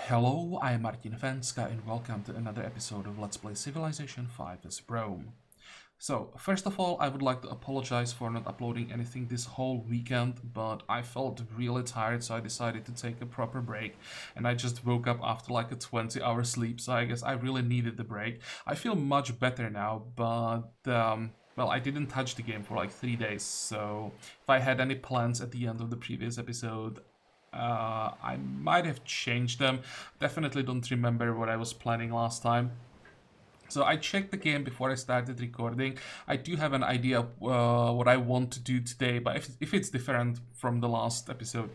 Hello, I am Martin Fencka and welcome to another episode of Let's Play Civilization 5 as Rome. So, first of all, I would like to apologize for not uploading anything this whole weekend, but I felt really tired, so I decided to take a proper break, and I just woke up after like a 20-hour sleep, so I guess I really needed the break. I feel much better now, but well, I didn't touch the game for like 3 days, so if I had any plans at the end of the previous episode, I might have changed them. Definitely don't remember what I was planning last time. So I checked the game before I started recording. I do have an idea of what I want to do today, but if it's different from the last episode,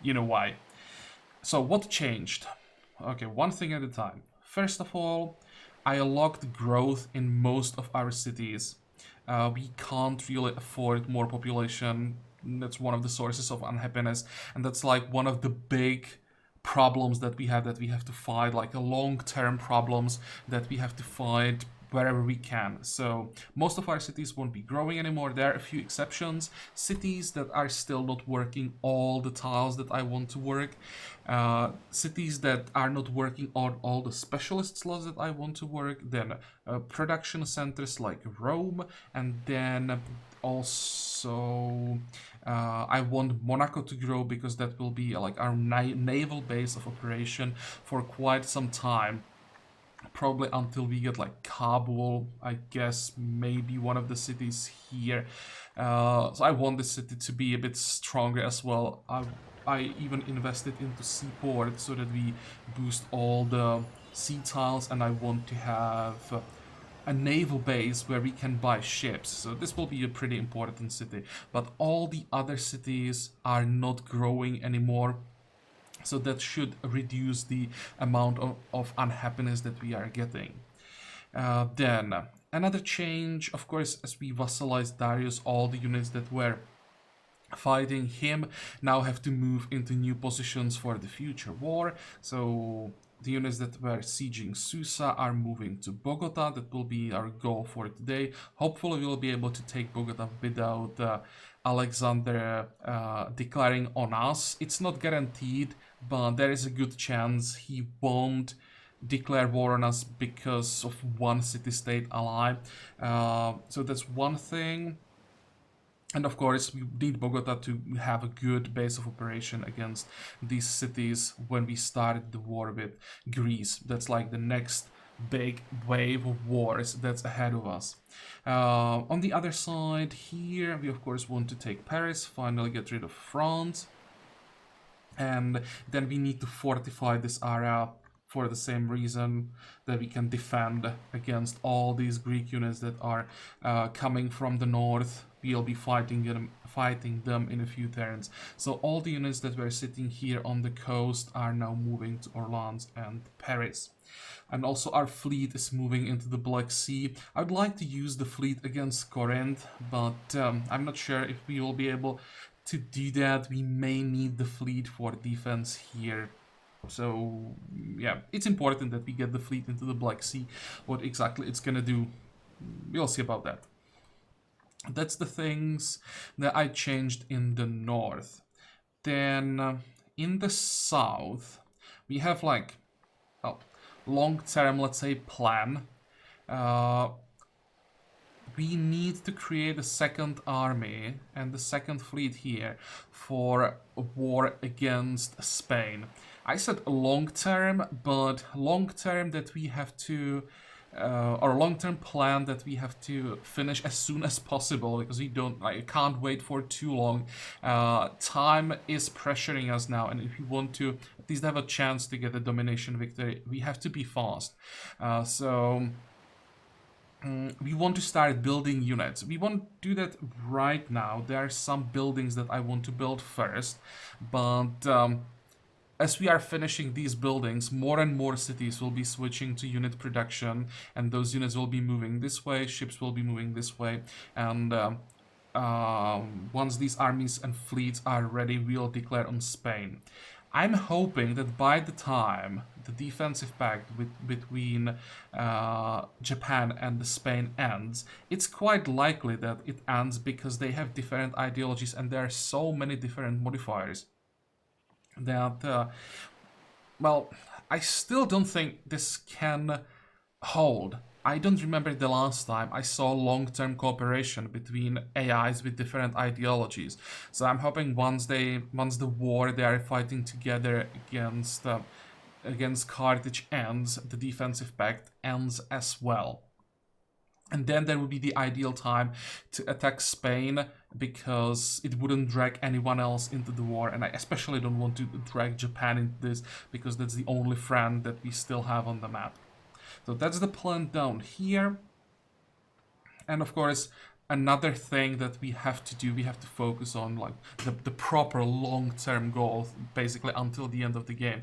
you know why. So what changed? Okay, one thing at a time. First of all, I unlocked growth in most of our cities. We can't really afford more population. That's one of the sources of unhappiness, and that's like one of the big problems that we have to fight, like a long-term problems that we have to fight wherever we can. So most of our cities won't be growing anymore. There are a few exceptions, cities that are still not working all the tiles that I want to work, cities that are not working on all the specialist slots that I want to work, then production centers like Rome, and then also I want Monaco to grow because that will be like our naval base of operation for quite some time, probably until we get like Kabul, I guess, maybe one of the cities here. So I want the city to be a bit stronger as well. I even invested into seaport so that we boost all the sea tiles, and I want to have a naval base where we can buy ships. So this will be a pretty important city. But all the other cities are not growing anymore. So that should reduce the amount of unhappiness that we are getting. Then another change, of course, as we vassalize Darius, all the units that were fighting him now have to move into new positions for the future war. So the units that were sieging Susa are moving to Bogota. That will be our goal for today. Hopefully we'll be able to take Bogota without Alexander declaring on us. It's not guaranteed, but there is a good chance he won't declare war on us because of one city-state ally. So that's one thing. And of course, we need Bogota to have a good base of operation against these cities when we started the war with Greece. That's like the next big wave of wars that's ahead of us. On the other side here, we of course want to take Paris, finally get rid of France. And then we need to fortify this area for the same reason that we can defend against all these Greek units that are coming from the north. We'll be fighting them in a few turns. So all the units that were sitting here on the coast are now moving to Orleans and Paris. And also our fleet is moving into the Black Sea. I would like to use the fleet against Corinth, but I'm not sure if we will be able to do that. We may need the fleet for defense here. So yeah, it's important that we get the fleet into the Black Sea. What exactly it's gonna do, we'll see about that. That's the things that I changed in the north. Then in the south, we have like a long-term, let's say, plan. We need to create a second army and the second fleet here for a war against Spain. I said long term, but long term that we have to, or long-term plan that we have to finish as soon as possible, because I can't wait for too long. Time is pressuring us now, and if we want to at least have a chance to get a domination victory, we have to be fast. We want to start building units. We won't do that right now. There are some buildings that I want to build first, but as we are finishing these buildings, more and more cities will be switching to unit production, and those units will be moving this way, ships will be moving this way, and once these armies and fleets are ready, we'll declare on Spain. I'm hoping that by the time the defensive pact between Japan and Spain ends, it's quite likely that it ends because they have different ideologies and there are so many different modifiers that, well, I still don't think this can hold. I don't remember the last time I saw long-term cooperation between AIs with different ideologies. So I'm hoping once the war they are fighting together against Carthage ends, the defensive pact ends as well. And then there would be the ideal time to attack Spain because it wouldn't drag anyone else into the war. And I especially don't want to drag Japan into this because that's the only friend that we still have on the map. So that's the plan down here. And of course, another thing that we have to do, we have to focus on like the proper long-term goal, basically until the end of the game,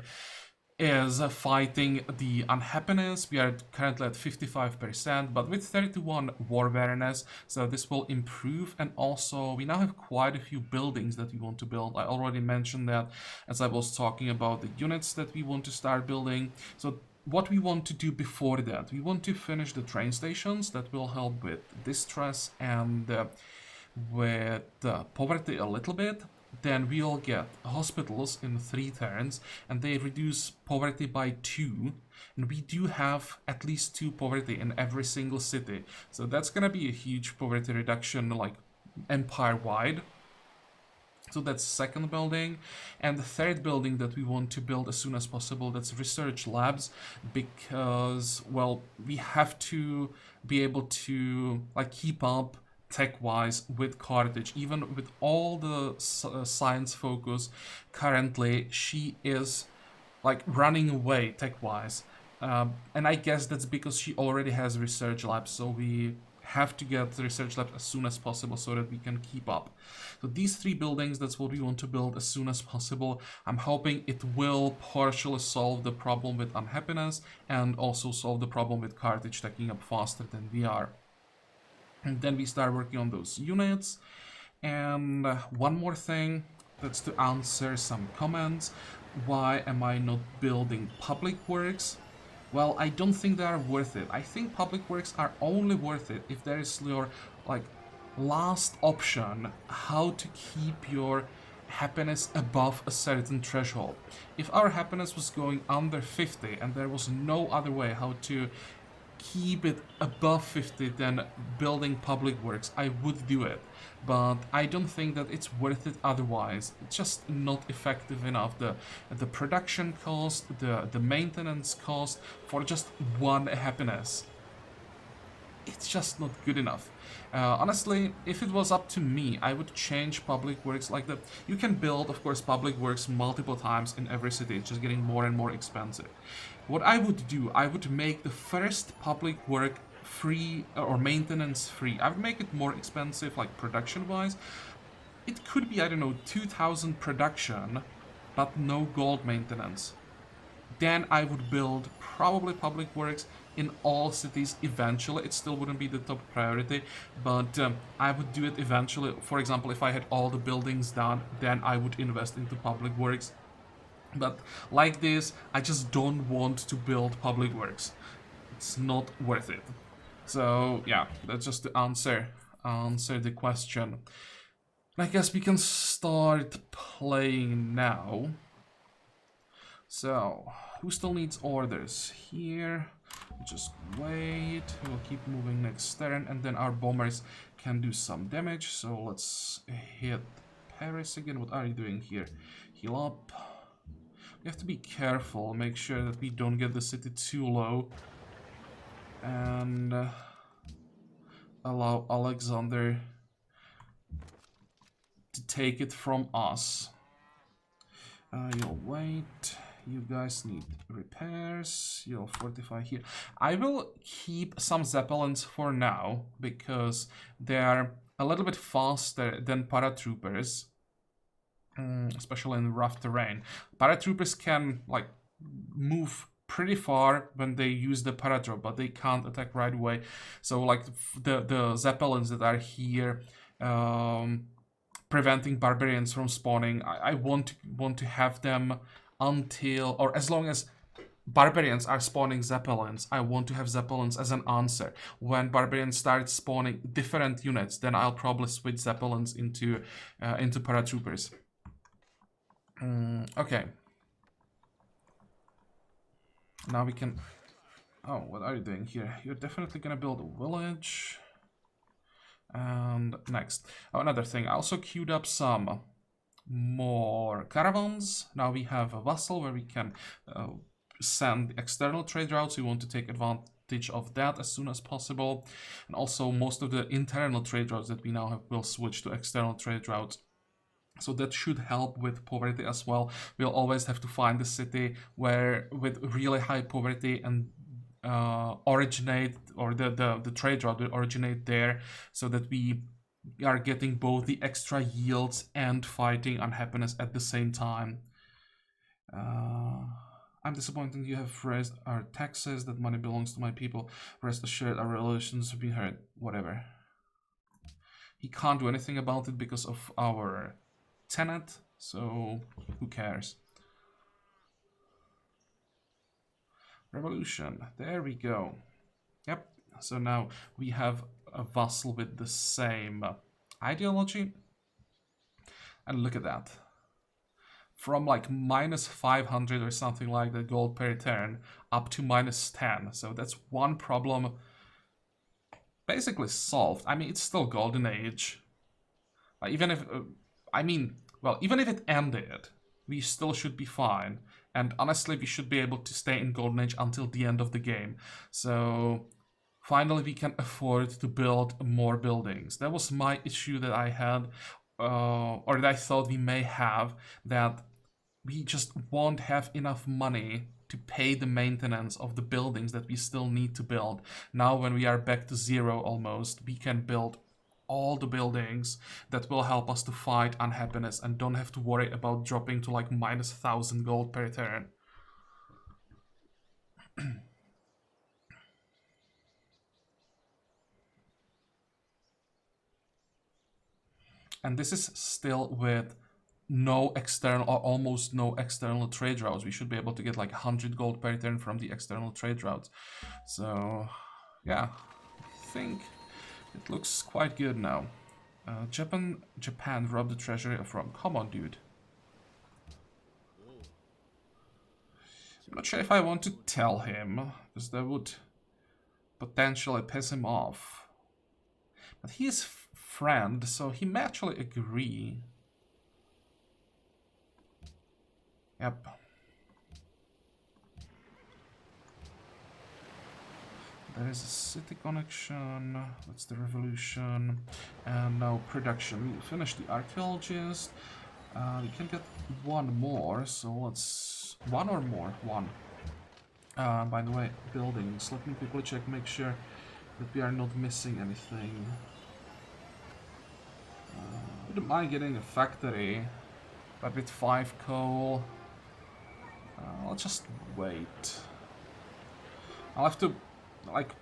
is fighting the unhappiness. We are currently at 55%, but with 31 war awareness, so this will improve. And also we now have quite a few buildings that we want to build. I already mentioned that as I was talking about the units that we want to start building. So what we want to do before that, we want to finish the train stations. That will help with distress and with poverty a little bit. Then we'll get hospitals in 3 turns, and they reduce poverty by 2. And we do have at least 2 poverty in every single city. So that's gonna be a huge poverty reduction, like empire-wide. So that's second building. And the third building that we want to build as soon as possible, that's research labs, because, well, we have to be able to like keep up tech-wise with Carthage. Even with all the science focus currently, she is like running away tech-wise. And I guess that's because she already has research labs, so we have to get the research lab as soon as possible so that we can keep up. So these 3 buildings, that's what we want to build as soon as possible. I'm hoping it will partially solve the problem with unhappiness and also solve the problem with Carthage taking up faster than we are. And then we start working on those units. And one more thing, that's to answer some comments. Why am I not building public works? Well, I don't think they are worth it. I think public works are only worth it if there is your like last option, how to keep your happiness above a certain threshold. If our happiness was going under 50 and there was no other way how to keep it above 50 than building public works, I would do it. But I don't think that it's worth it otherwise. It's just not effective enough. The production cost, the maintenance cost for just one happiness, it's just not good enough. Honestly, if it was up to me, I would change public works like that. You can build, of course, public works multiple times in every city. It's just getting more and more expensive. What I would do, I would make the first public work free or maintenance free. I would make it more expensive, like production-wise. It could be, I don't know, 2,000 production, but no gold maintenance. Then I would build probably public works in all cities eventually. It still wouldn't be the top priority, but I would do it eventually. For example, if I had all the buildings done, then I would invest into public works. But like this, I just don't want to build public works. It's not worth it. So yeah, that's just to answer the question. I guess we can start playing now. So, who still needs orders? Here, just wait, we'll keep moving next turn, and then our bombers can do some damage. So let's hit Paris again. What are you doing here? Heal up. We have to be careful, make sure that we don't get the city too low. And allow Alexander to take it from us. You'll wait. You guys need repairs. You'll fortify here. I will keep some Zeppelins for now because they're a little bit faster than paratroopers, especially in rough terrain. Paratroopers can like move pretty far when they use the paradrop, but they can't attack right away. So like the Zeppelins that are here, preventing barbarians from spawning, I want to have them until, or as long as barbarians are spawning Zeppelins, I want to have Zeppelins as an answer. When barbarians start spawning different units, then I'll probably switch Zeppelins into paratroopers. Okay. Now we can... Oh, what are you doing here? You're definitely gonna build a village. And next. Oh, another thing. I also queued up some more caravans. Now we have a vassal where we can send external trade routes. We want to take advantage of that as soon as possible. And also most of the internal trade routes that we now have will switch to external trade routes. So that should help with poverty as well. We'll always have to find a city where with really high poverty and originate, or the trade route will originate there, so that we are getting both the extra yields and fighting unhappiness at the same time. I'm disappointed you have raised our taxes. That money belongs to my people. Rest assured our relations have been heard. Whatever. He can't do anything about it because of our tenant, so who cares? Revolution. There we go. Yep. So now we have a vassal with the same ideology. And look at that. From like minus 500 or something like that gold per turn up to minus 10. So that's one problem basically solved. I mean, it's still golden age. Even if, even if it ended, we still should be fine. And honestly, we should be able to stay in golden age until the end of the game. So finally we can afford to build more buildings. That was my issue that I had, or that I thought we may have, that we just won't have enough money to pay the maintenance of the buildings that we still need to build. Now when we are back to zero almost, we can build all the buildings that will help us to fight unhappiness and don't have to worry about dropping to like minus 1,000 gold per turn. And this is still with no external, or almost no external trade routes. We should be able to get like 100 gold per turn from the external trade routes. So yeah, I think it looks quite good now. Japan robbed the treasury of Rome. Come on, dude. I'm not sure if I want to tell him, because that would potentially piss him off. But he is friend, so he may actually agree. Yep. There is a city connection. That's the revolution. And now production. We finished the archaeologist. We can get one more, so let's... One or more? One. By the way, buildings. Let me quickly check, make sure that we are not missing anything. Wouldn't mind getting a factory, but with 5 coal... I'll just wait. I'll have to, like,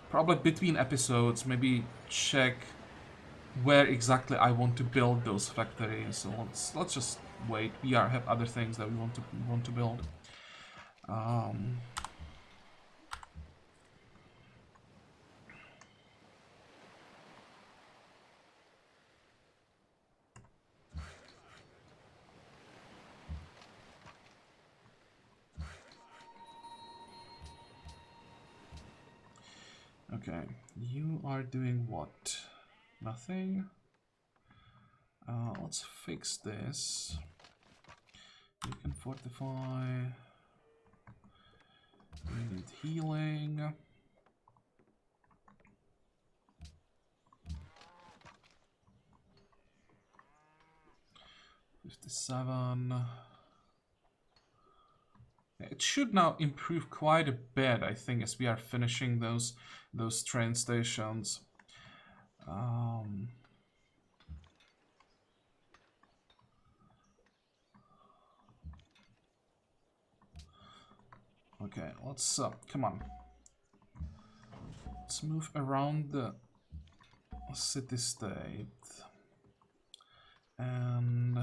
probably between episodes, maybe check where exactly I want to build those factories. So let's just wait. We have other things that we want to build. Okay, you are doing what? Nothing. Let's fix this. You can fortify. We need healing. $57. It should now improve quite a bit, I think, as we are finishing those train stations. Okay, let's come on. Let's move around the city-state, and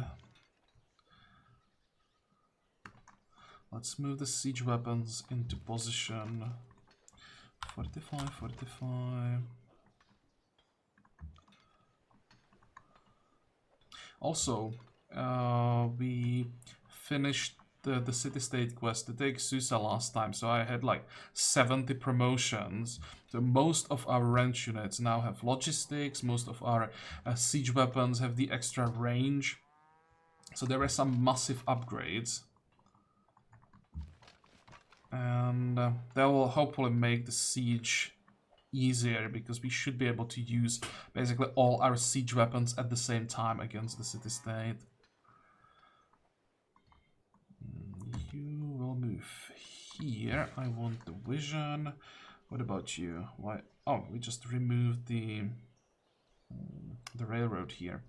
let's move the siege weapons into position. 45, 45. Also, we finished the city-state quest to take Susa last time, so I had like 70 promotions. So most of our ranch units now have logistics, most of our siege weapons have the extra range. So there were some massive upgrades. And that will hopefully make the siege easier, because we should be able to use basically all our siege weapons at the same time against the city-state. You will move here. I want the vision. What about you? Why? Oh, we just removed the railroad here.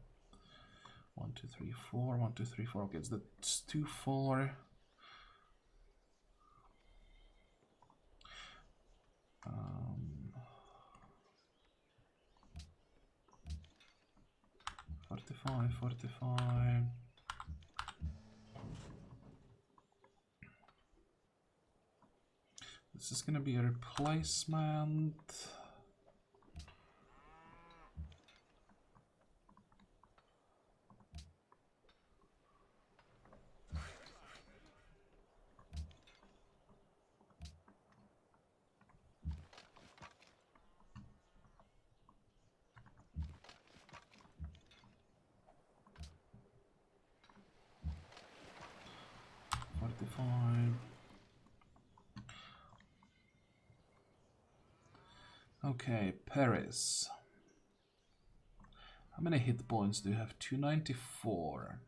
1, 2, 3, 4. 1, 2, 3, 4. Okay, it's 2, 4. 45, 45. This is gonna be a replacement. Okay, Paris. How many hit points do you have? 294.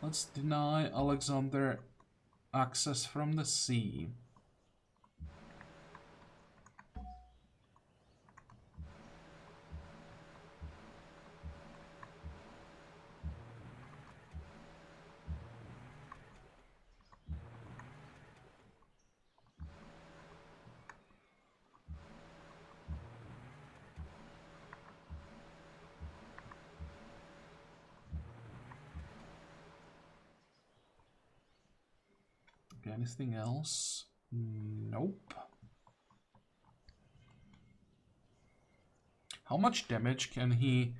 Let's deny Alexander access from the sea. Okay, anything else? Nope. How much damage can he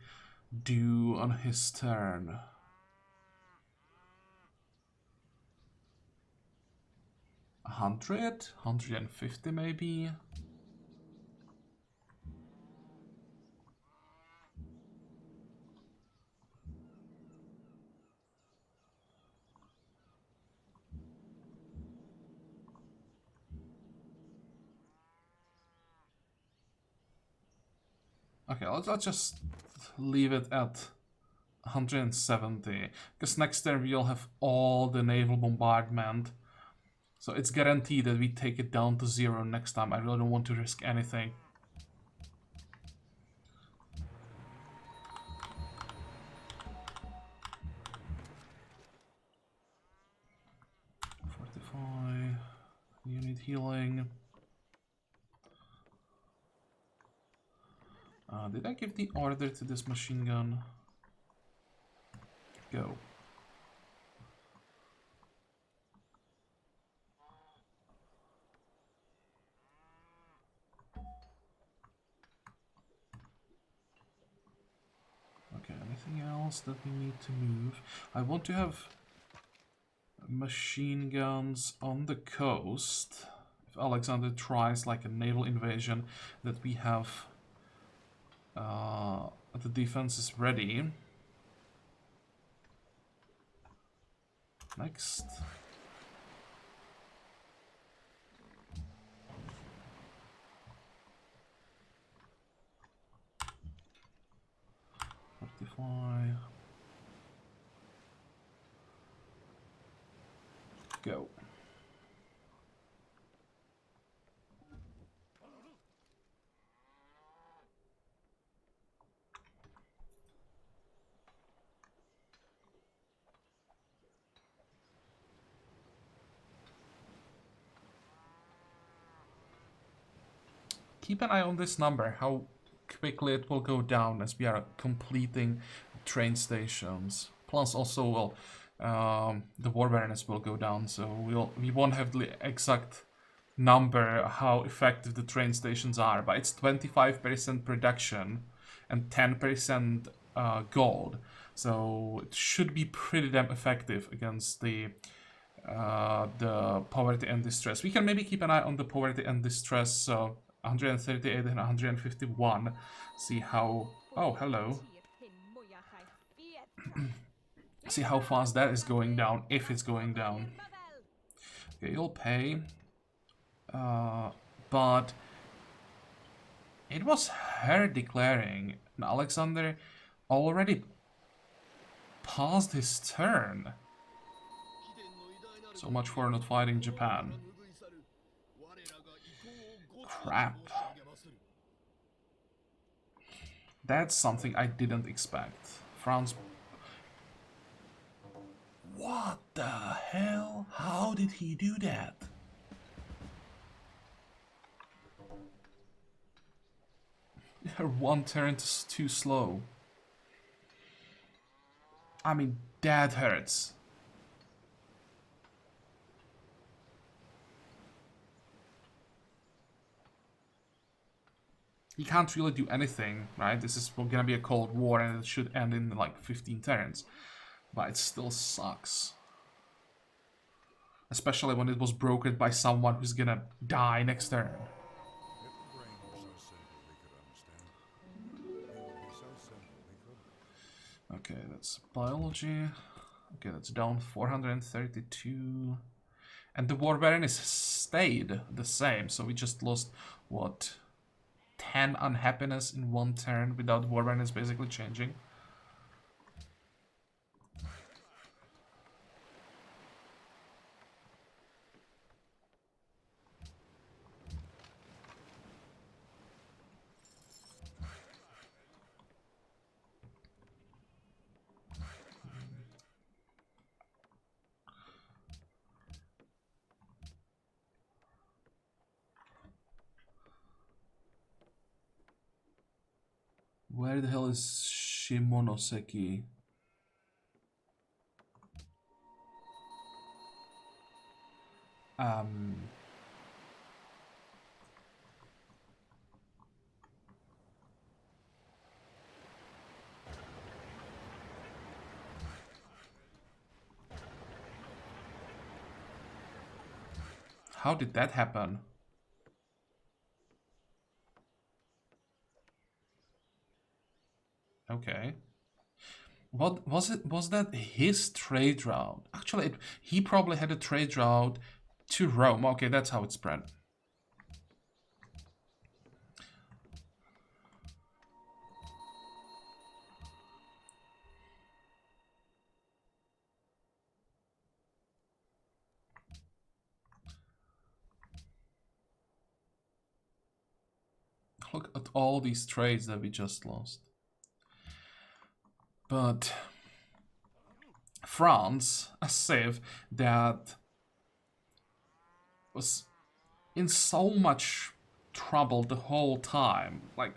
do on his turn? 100? 150 maybe? Okay, let's just leave it at 170, because next turn we'll have all the naval bombardment, so it's guaranteed that we take it down to 0 next time. I really don't want to risk anything. You need healing. Did I give the order to this machine gun? Go. Okay, anything else that we need to move? I want to have machine guns on the coast. If Alexander tries like a naval invasion, that we have the defense is ready. Next. Go. keep an eye on this number, how quickly it will go down as we are completing train stations. Plus also, well, the war awareness will go down, so we won't have the exact number how effective the train stations are, but it's 25% production and 10% gold, so it should be pretty damn effective against the poverty and distress. We can maybe keep an eye on the poverty and distress, so 138 and 151. See how... Oh, hello. See how fast that is going down, if it's going down. Okay, you'll pay. But it was her declaring, and Alexander already passed his turn. So much for not fighting Japan. Crap. That's something I didn't expect. France... What the hell? How did he do that? One turn too slow. I mean, that hurts. He can't really do anything, right? This is gonna be a Cold War and it should end in like 15 turns. But it still sucks. Especially when it was brokered by someone who's gonna die next turn. Okay, that's biology. Okay, that's down 432. And the war awareness stayed the same, so we just lost, what, 10 unhappiness in one turn without war awareness basically changing. Where the hell is Shimonoseki? How did that happen? Okay. What was it? Was that his trade route? Actually, he probably had a trade route to Rome. Okay, that's how it spread. Look at all these trades that we just lost. But France, a civ that was in so much trouble the whole time. Like,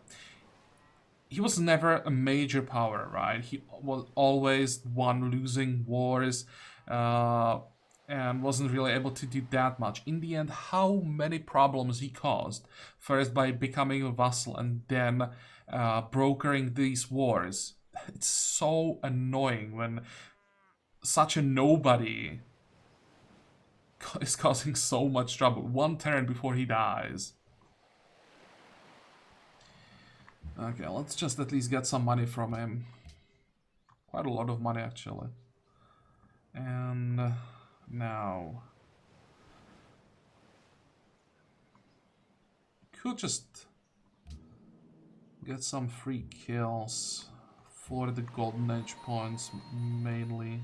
he was never a major power, right? He was always one losing wars and wasn't really able to do that much. In the end, how many problems he caused? First by becoming a vassal and then brokering these wars. It's so annoying when such a nobody is causing so much trouble. One turn before he dies. Okay, let's just at least get some money from him. Quite a lot of money, actually. And now... could just get some free kills for the Golden Age points, mainly.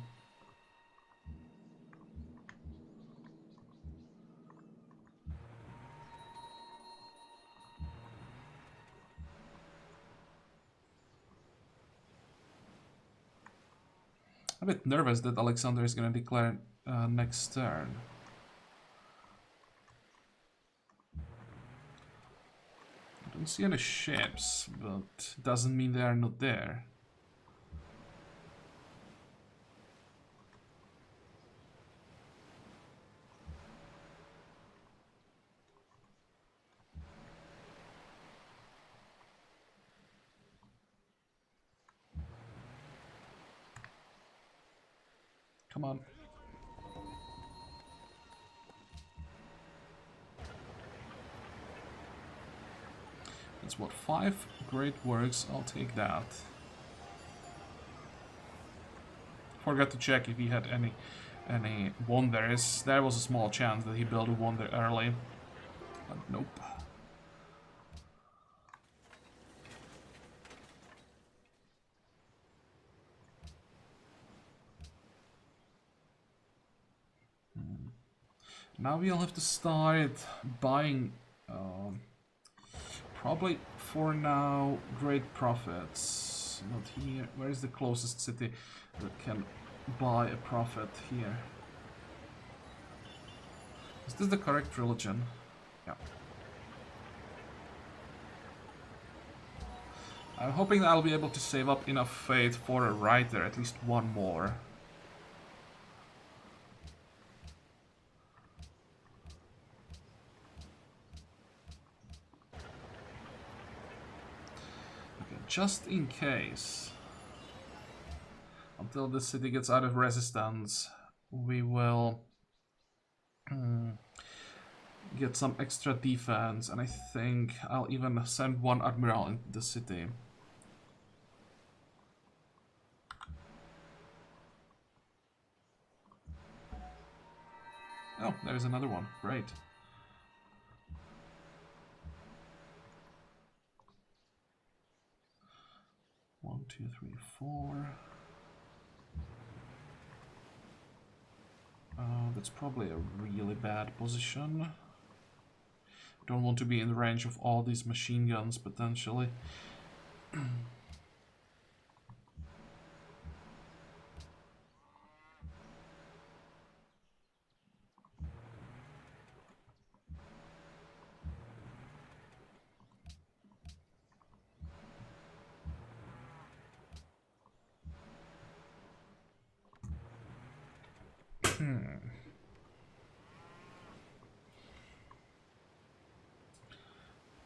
I'm a bit nervous that Alexander is going to declare next turn. don't see any ships, but doesn't mean they are not there. Come on. That's what, 5 great works, I'll take that. Forgot to check if he had any wonders. There was a small chance that he built a wonder early, but nope. Now we'll have to start buying, probably for now, great profits. Not here. Where is the closest city that can buy a profit here? Is this the correct religion? Yeah. I'm hoping that I'll be able to save up enough faith for a writer, at least one more. Just in case, until the city gets out of resistance, we will get some extra defense, and I think I'll even send one admiral into the city. Oh, there's another one. Great. One, two, three, four. That's probably a really bad position. Don't want to be in the range of all these machine guns, potentially.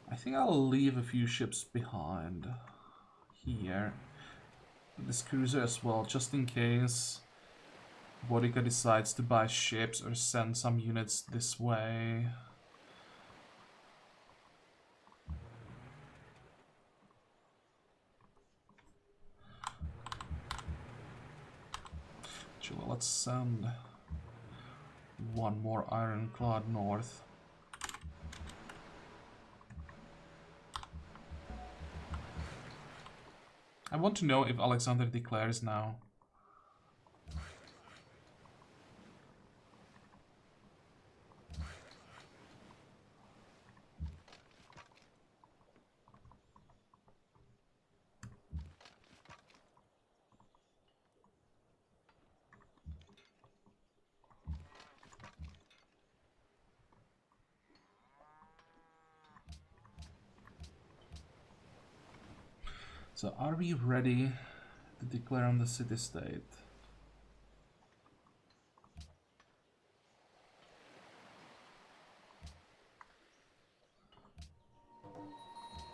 I think I'll leave a few ships behind here. This cruiser as well, just in case Bodica decides to buy ships or send some units this way. Actually, let's send one more ironclad north. I want to know if Alexander declares now. So are we ready to declare on the city-state?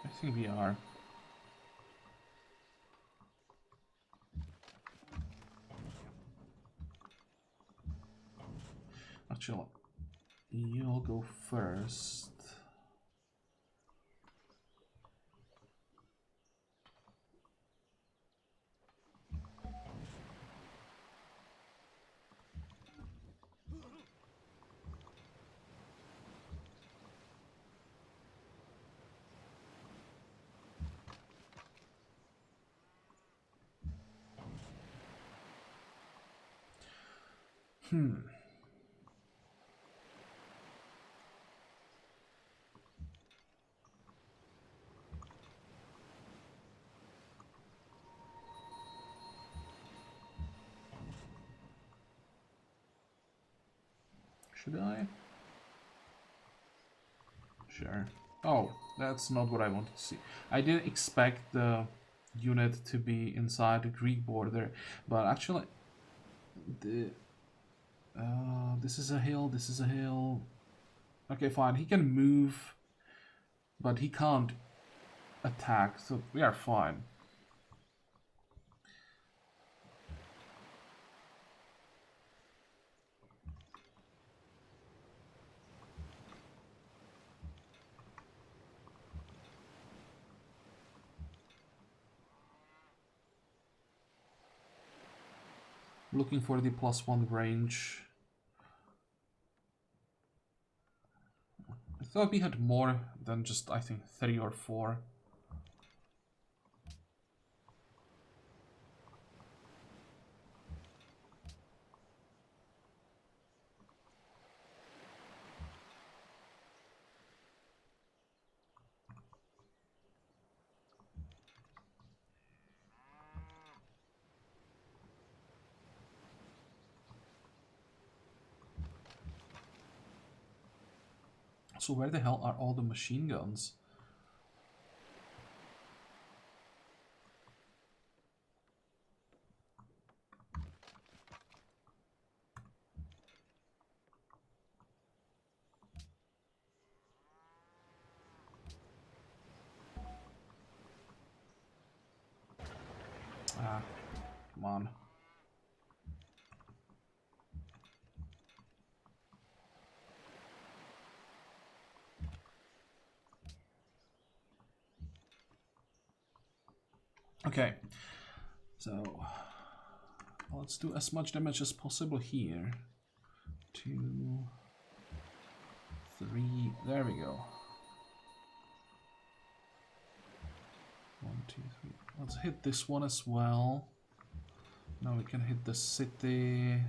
I think we are. Actually, you'll go first. Should I? Sure. Oh, that's not what I wanted to see. I didn't expect the unit to be inside the Greek border, but actually, the this is a hill. This is a hill. Okay, fine. He can move, but he can't attack, so we are fine. Looking for the +1 range. I thought we had more than just, I think, 3 or 4. So where the hell are all the machine guns? Ah, come on. Okay, so let's do as much damage as possible here. 2, 3, there we go. 1, 2, 3. Let's hit this one as well. Now we can hit the city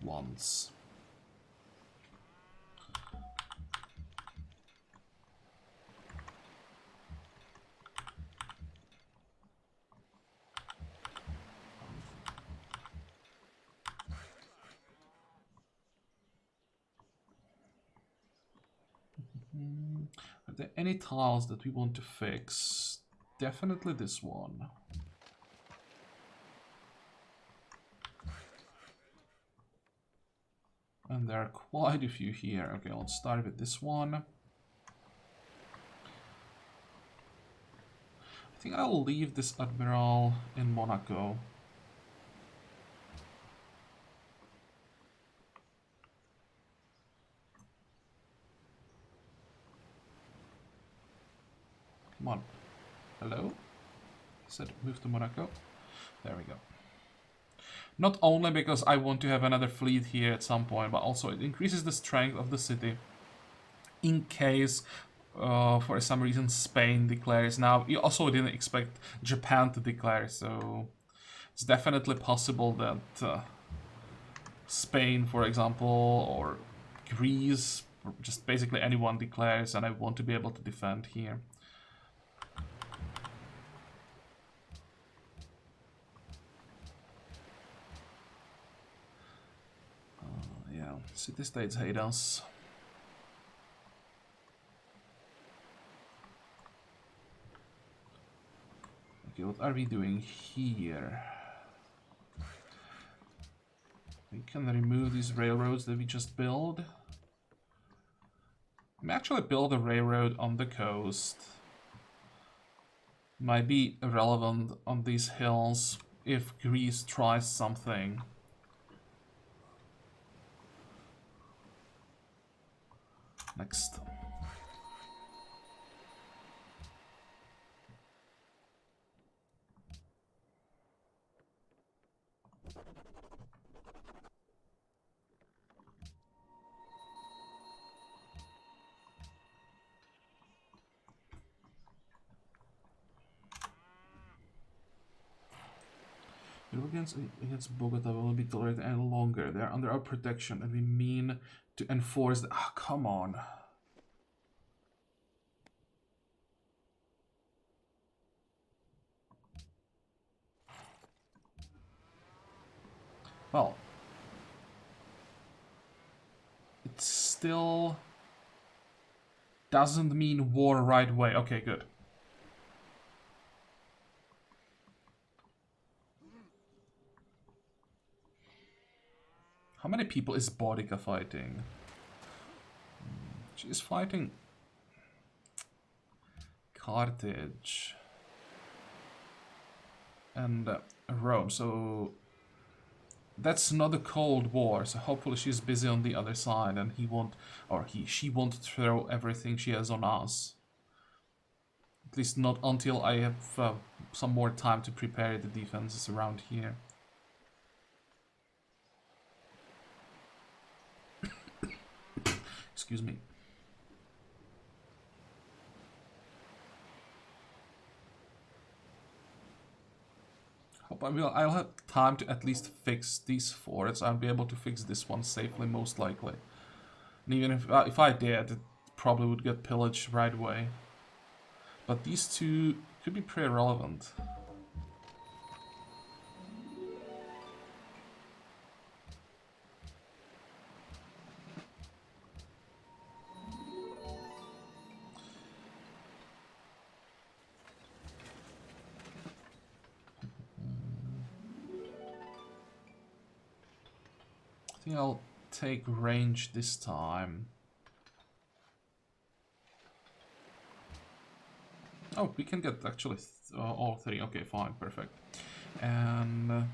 once. Are there any tiles that we want to fix? Definitely this one. And there are quite a few here. Okay, let's start with this one. I think I'll leave this admiral in Monaco. Come on. Hello? I said move to Monaco. There we go. Not only because I want to have another fleet here at some point, but also it increases the strength of the city. In case, for some reason, Spain declares. Now, you also didn't expect Japan to declare, so it's definitely possible that Spain, for example, or Greece, or just basically anyone declares, and I want to be able to defend here. Yeah, city-states hate us. Okay, what are we doing here? We can remove these railroads that we just built. We actually build a railroad on the coast. Might be irrelevant on these hills if Greece tries something. Next. Against Bogota will be tolerated any longer. They are under our protection and we mean to enforce the... Ah, come on. Well, it's still doesn't mean war right away. Okay, good. How many people is Bodica fighting? She's fighting Carthage and Rome, so that's not a cold war, so hopefully she's busy on the other side and she won't throw everything she has on us. At least not until I have some more time to prepare the defenses around here. Excuse me. Hope I'll have time to at least fix these forts. I'll be able to fix this one safely, most likely. And even if I did, it probably would get pillaged right away. But these two could be pretty relevant. I think I'll take range this time. Oh, we can get actually all three. Okay, fine, perfect. And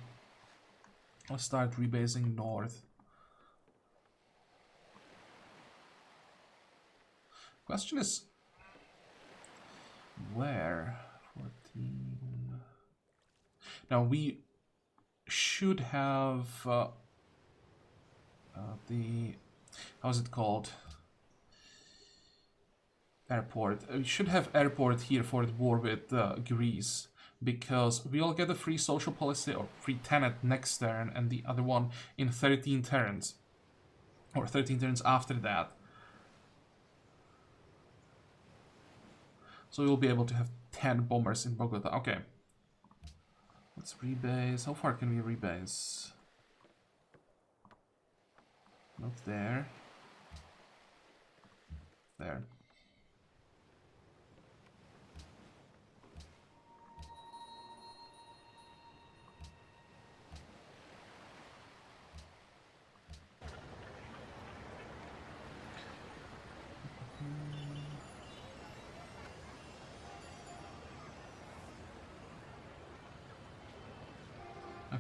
I'll start rebasing north. Question is, where? 14. Now we should have the, how's it called? Airport. We should have airport here for the war with Greece, because we'll get a free social policy or free tenant next turn, and the other one in 13 turns, or 13 turns after that. So we'll be able to have 10 bombers in Bogota. Okay. Let's rebase. How far can we rebase? Not there. There.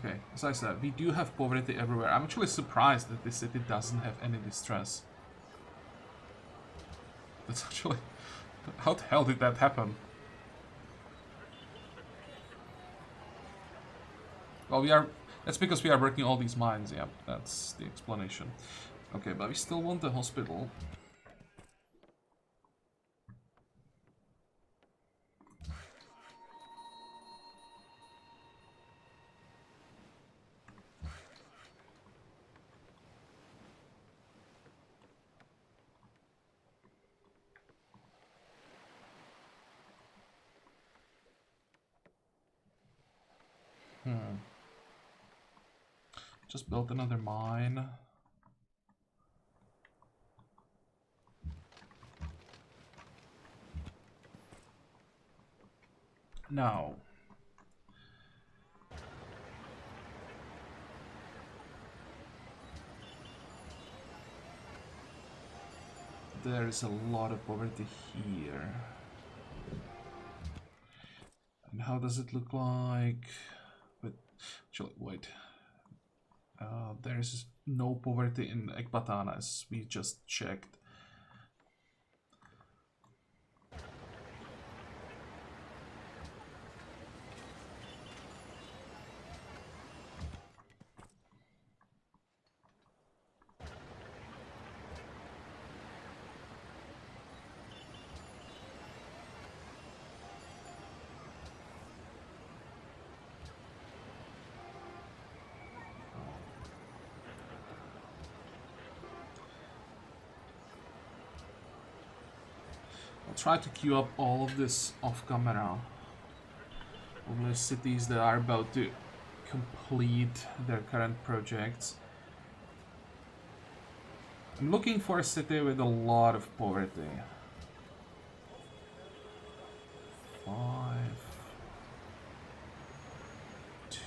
Okay, as I said, we do have poverty everywhere. I'm actually surprised that this city doesn't have any distress. That's actually... How the hell did that happen? Well, that's because we are working all these mines, yeah, that's the explanation. Okay, but we still want the hospital. Just built another mine. Now, there is a lot of poverty here. And how does it look like? But actually, wait. There's no poverty in Ekbatana, as we just checked. I'll try to queue up all of this off camera. All the cities that are about to complete their current projects. I'm looking for a city with a lot of poverty. 5, 2,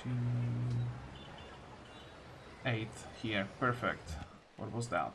8 here. Perfect. What was that?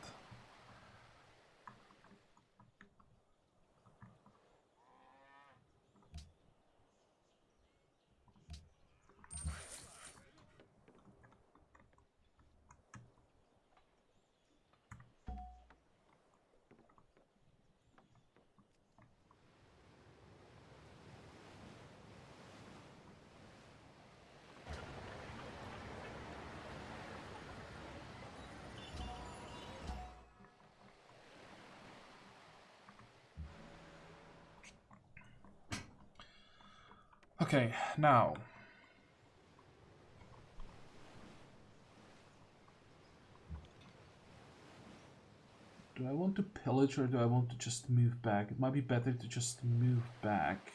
Okay, now. Do I want to pillage or do I want to just move back? It might be better to just move back.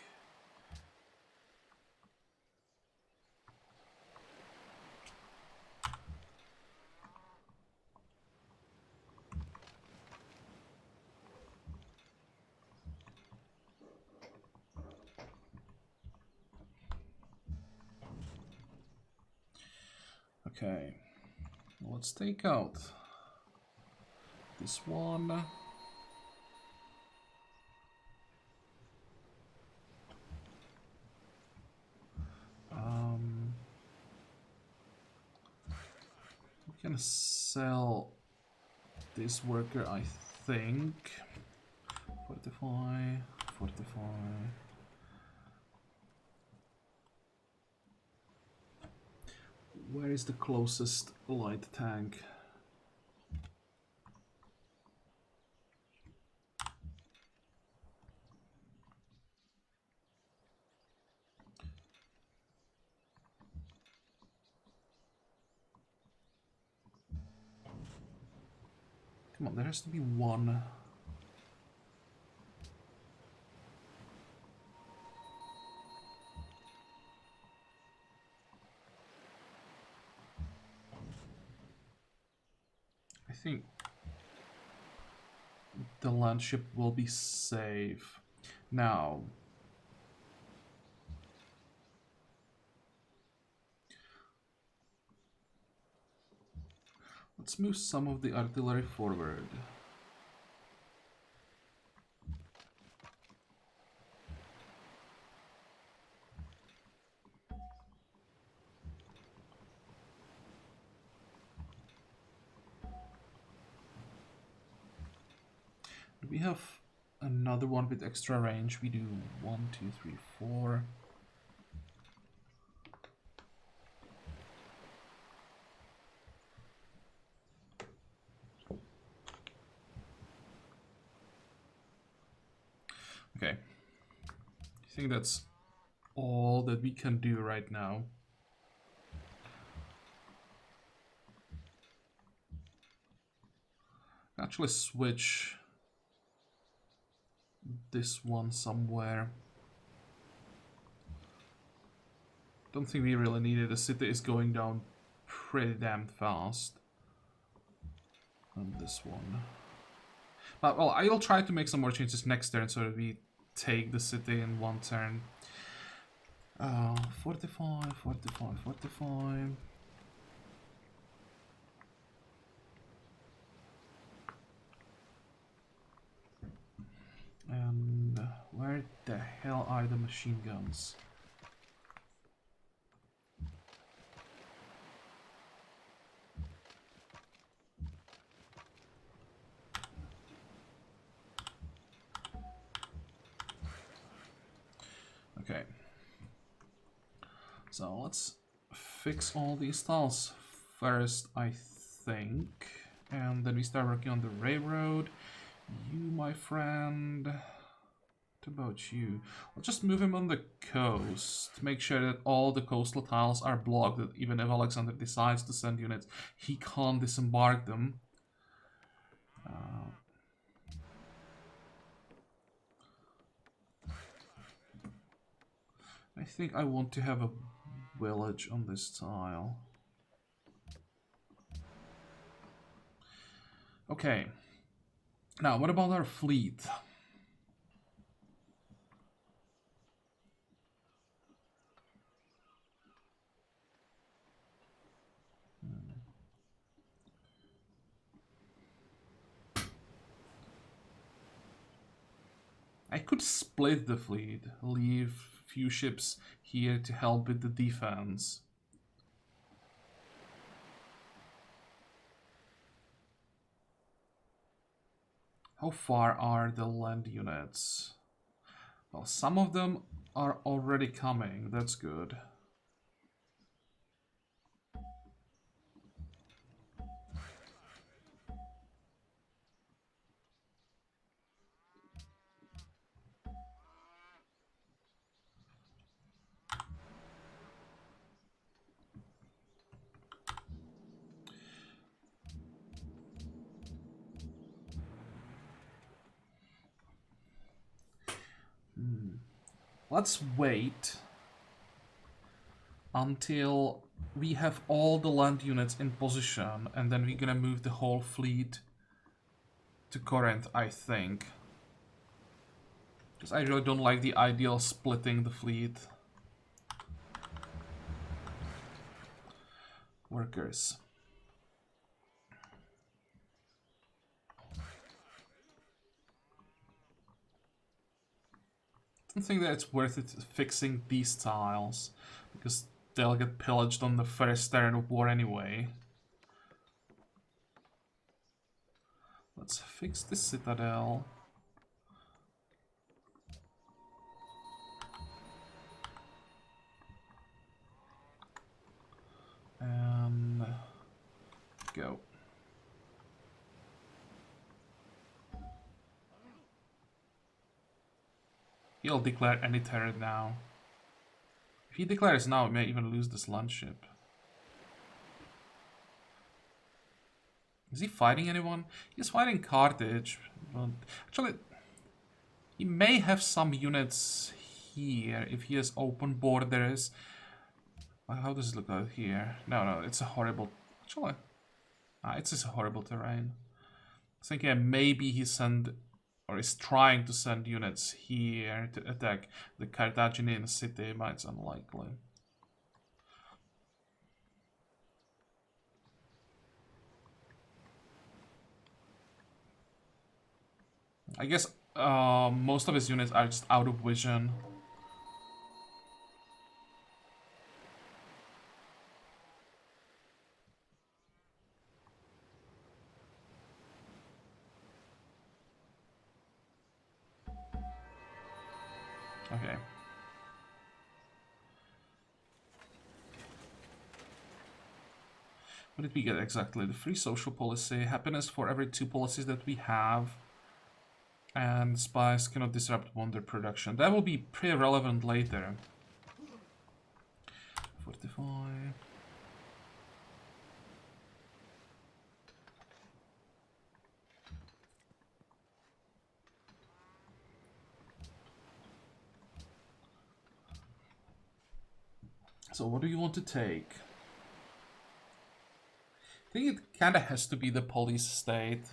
Okay, let's take out this one. We can sell this worker, I think. Fortify, fortify. Where is the closest light tank? Come on, there has to be one. I think the land ship will be safe. Now, let's move some of the artillery forward. Do we have another one with extra range? We do 1, 2, 3, 4. Okay. I think that's all that we can do right now. Actually switch this one somewhere. Don't think we really need it. The city is going down pretty damn fast. And this one. But, well, I'll try to make some more changes next turn so that we take the city in one turn. Fortify, fortify, fortify. And where the hell are the machine guns? Okay. So let's fix all these tiles first, I think. And then we start working on the railroad. You, my friend. What about you? I'll just move him on the coast. Make sure that all the coastal tiles are blocked. That even if Alexander decides to send units, he can't disembark them. I think I want to have a village on this tile. Okay. Now, what about our fleet? I could split the fleet, leave few ships here to help with the defense. How far are the land units? Well, some of them are already coming, that's good. Let's wait until we have all the land units in position, and then we're gonna move the whole fleet to Corinth, I think. Because I really don't like the idea of splitting the fleet. Workers. I don't think that it's worth it fixing these tiles, because they'll get pillaged on the first turn of war anyway. Let's fix the citadel. And go. He'll declare any turret now. If he declares now, he may even lose this land ship. Is he fighting anyone? He's fighting Carthage, but actually, he may have some units here if he has open borders. How does it look out here? No, it's a horrible. Actually, it's just a horrible terrain. I think maybe he sent or is trying to send units here to attack the Carthaginian city, but it's unlikely. I guess most of his units are just out of vision. Okay. What did we get exactly? The free social policy, happiness for every 2 policies that we have, and spies cannot disrupt wonder production. That will be pretty relevant later. Fortify. So what do you want to take? I think it kinda has to be the police state.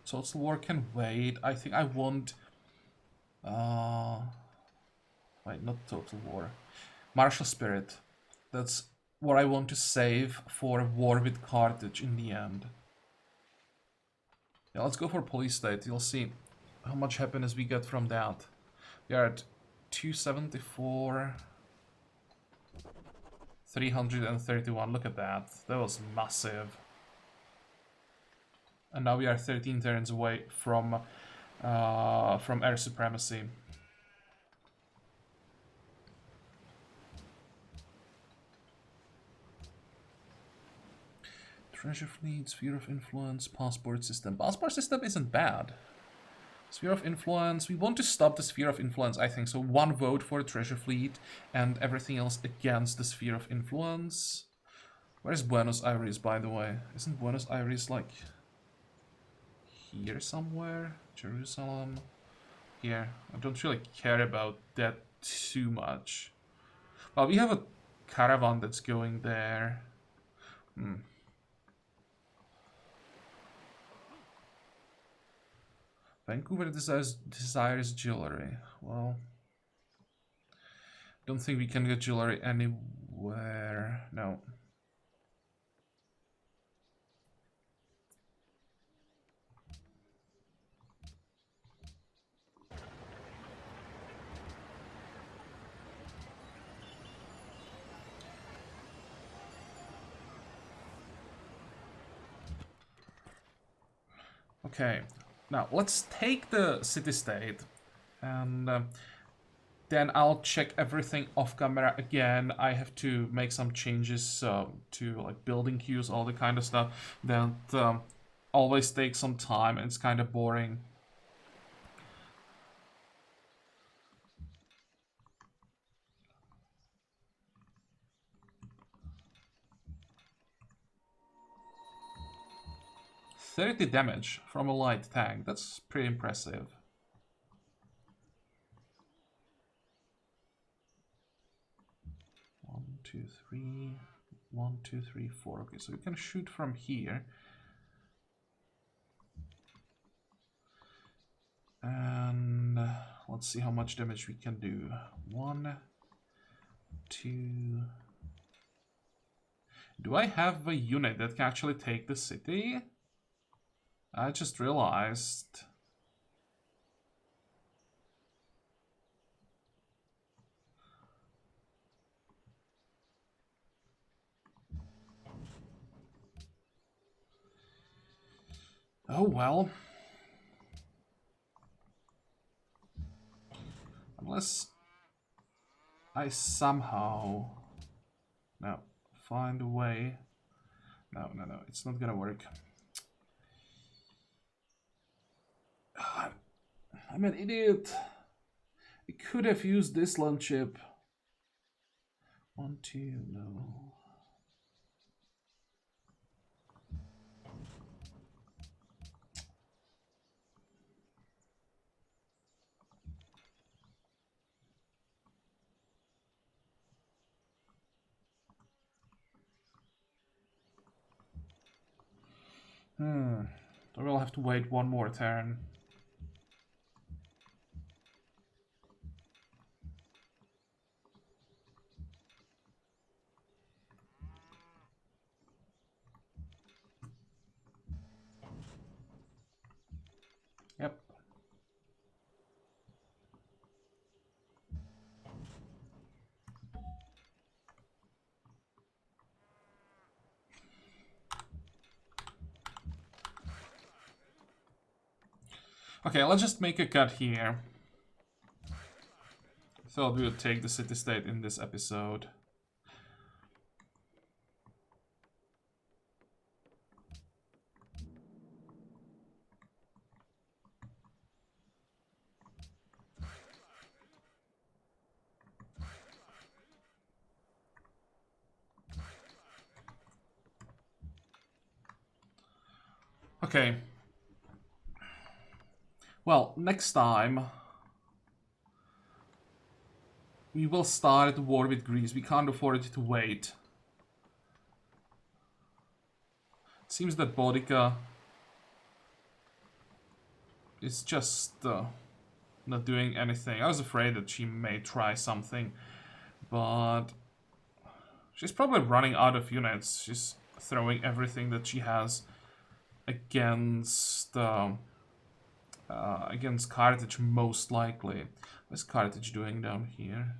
Total War can wait. I think I want... Wait, not Total War. Martial Spirit. That's what I want to save for war with Carthage in the end. Yeah, let's go for Police State. You'll see how much happiness we get from that. We are at 274... 331. Look at that. That was massive. And now we are 13 turns away from air supremacy. Treasure fleet, sphere of influence, passport system. Passport system isn't bad. Sphere of influence. We want to stop the sphere of influence, I think. So 1 vote for the treasure fleet and everything else against the sphere of influence. Where's Buenos Aires, by the way? Isn't Buenos Aires like here somewhere? Jerusalem? Here. I don't really care about that too much. Well, we have a caravan that's going there. Vancouver desires jewelry. Well, don't think we can get jewelry anywhere. No. Okay, now let's take the city-state, and then I'll check everything off camera again. I have to make some changes to like building queues, all the kind of stuff that always takes some time and it's kind of boring. $30 damage from a light tank. That's pretty impressive. One, two, three. 1, 2, 3, 4. Okay, so we can shoot from here. And let's see how much damage we can do. 1, 2. Do I have a unit that can actually take the city? I just realized. Oh well. Unless I somehow... No, find a way. No, it's not gonna work. I'm an idiot. I could have used this land chip. 1, 2, no. I will have to wait one more turn. Yep. Okay, let's just make a cut here. Thought we would take the city-state in this episode. Okay. Well, next time we will start the war with Greece. We can't afford it to wait. Seems that Boudica is just not doing anything. I was afraid that she may try something, but she's probably running out of units. She's throwing everything that she has against against Carthage, most likely. What's Carthage doing down here?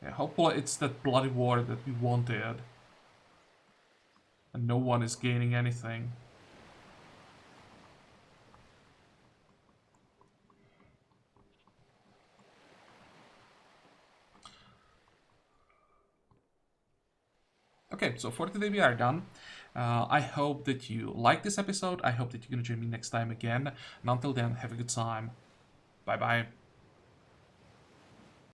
Yeah, hopefully it's that bloody war that we wanted. And no one is gaining anything. Okay, so for today we are done. I hope that you liked this episode. I hope that you're gonna join me next time again. And until then, have a good time. Bye bye.